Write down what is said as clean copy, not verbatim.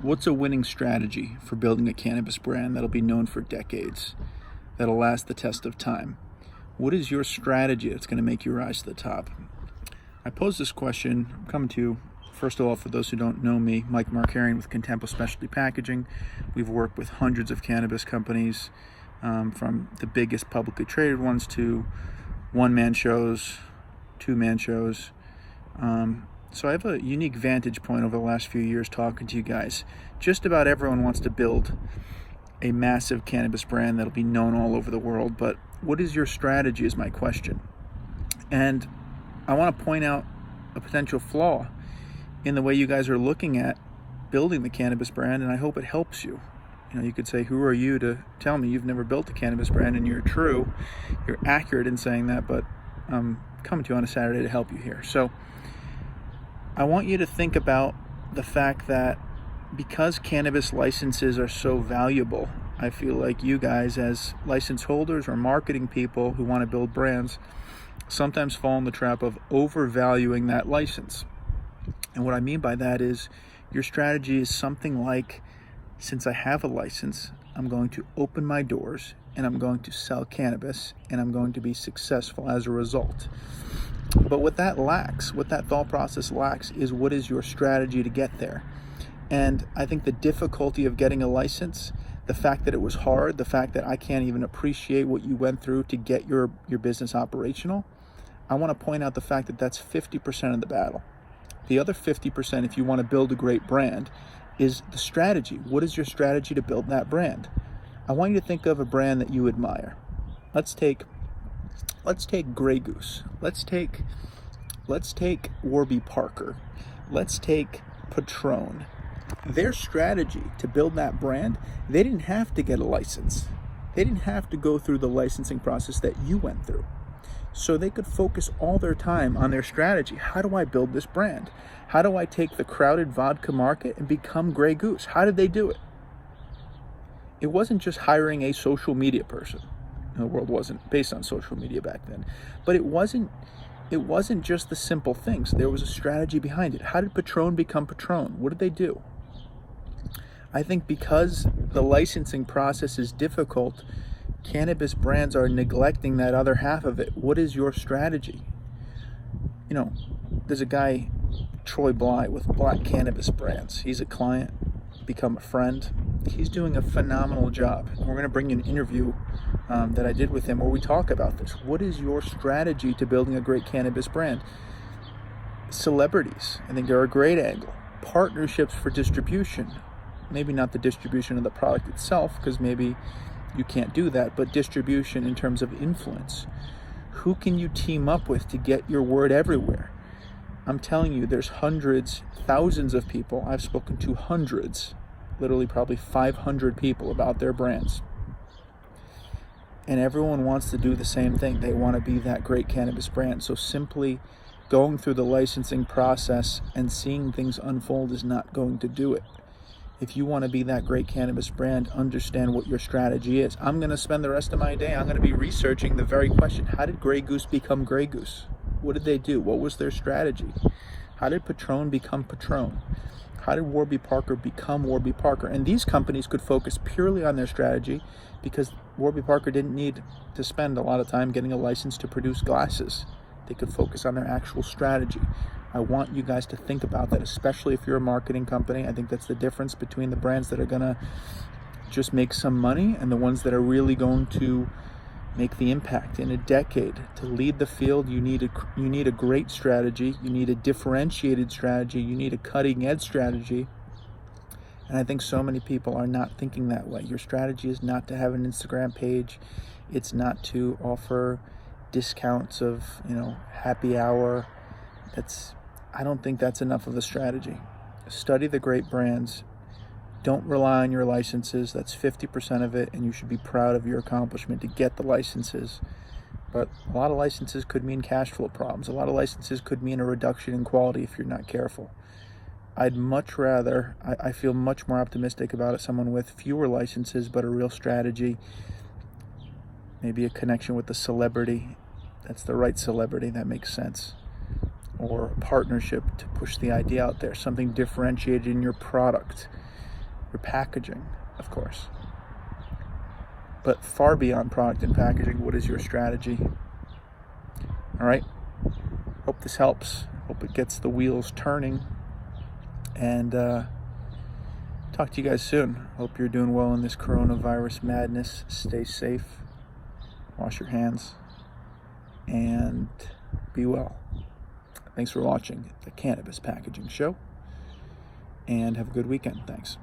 What's a winning strategy for building a cannabis brand that'll be known for decades, that'll last the test of time? What is your strategy that's going to make you rise to the top? I pose this question. I'm coming to you, first of all, for those who don't know me, Mike Markarian with Cannabis Specialty Packaging. We've worked with hundreds of cannabis companies, from the biggest publicly traded ones to one-man shows, two-man shows. So I have a unique vantage point over the last few years talking to you guys. Just about everyone wants to build a massive cannabis brand that'll be known all over the world, but what is your strategy is my question. And I want to point out a potential flaw in the way you guys are looking at building the cannabis brand, and I hope it helps you. You could say, who are you to tell me you've never built a cannabis brand? And you're accurate in saying that, but I'm coming to you on a Saturday to help you here. So I want you to think about the fact that because cannabis licenses are so valuable, I feel like you guys as license holders or marketing people who want to build brands sometimes fall in the trap of overvaluing that license. And what I mean by that is your strategy is something like, since I have a license, I'm going to open my doors and I'm going to sell cannabis and I'm going to be successful as a result. But what that thought process lacks is, what is your strategy to get there? And I think the difficulty of getting a license, the fact that it was hard, the fact that I can't even appreciate what you went through to get your business operational, I want to point out the fact that that's 50% of the battle. The other 50%, if you want to build a great brand, is the strategy. What is your strategy to build that brand? I want you to think of a brand that you admire. Let's take Grey Goose. Let's take Warby Parker. Let's take Patron. Their strategy to build that brand, they didn't have to get a license. They didn't have to go through the licensing process that you went through. So they could focus all their time on their strategy. How do I build this brand? How do I take the crowded vodka market and become Grey Goose? How did they do it? It wasn't just hiring a social media person. The world wasn't based on social media back then. But it wasn't just the simple things. There was a strategy behind it. How did Patron become Patron? What did they do? I think because the licensing process is difficult, cannabis brands are neglecting that other half of it. What is your strategy? There's a guy, Troy Bly, with Black Cannabis Brands. He's a client, become a friend. He's doing a phenomenal job. We're going to bring you an interview that I did with him where we talk about this. What is your strategy to building a great cannabis brand? Celebrities, I think they're a great angle. Partnerships for distribution. Maybe not the distribution of the product itself, because maybe you can't do that, but distribution in terms of influence. Who can you team up with to get your word everywhere? I'm telling you, there's hundreds, thousands of people. I've spoken to hundreds, literally probably 500 people about their brands. And everyone wants to do the same thing. They want to be that great cannabis brand. So simply going through the licensing process and seeing things unfold is not going to do it. If you want to be that great cannabis brand, understand what your strategy is. I'm going to spend the rest of my day, I'm going to be researching the very question. How did Grey Goose become Grey Goose? What did they do? What was their strategy? How did Patron become Patron? How did Warby Parker become Warby Parker? And these companies could focus purely on their strategy because Warby Parker didn't need to spend a lot of time getting a license to produce glasses. They could focus on their actual strategy. I want you guys to think about that, especially if you're a marketing company. I think that's the difference between the brands that are going to just make some money and the ones that are really going to make the impact. In a decade, to lead the field, you need a great strategy. You need a differentiated strategy. You need a cutting-edge strategy. And I think so many people are not thinking that way. Your strategy is not to have an Instagram page. It's not to offer discounts of, happy hour. I don't think that's enough of a strategy. Study the great brands. Don't rely on your licenses. That's 50% of it, and you should be proud of your accomplishment to get the licenses. But a lot of licenses could mean cash flow problems. A lot of licenses could mean a reduction in quality if you're not careful. I'd much rather, I feel much more optimistic about it, someone with fewer licenses but a real strategy, maybe a connection with the celebrity. That's the right celebrity, that makes sense. Or a partnership to push the idea out there, something differentiated in your product. your packaging, of course. But far beyond product and packaging, what is your strategy? All right. Hope this helps. Hope it gets the wheels turning. And talk to you guys soon. Hope you're doing well in this coronavirus madness. Stay safe. Wash your hands. And be well. Thanks for watching the Cannabis Packaging Show. And have a good weekend. Thanks.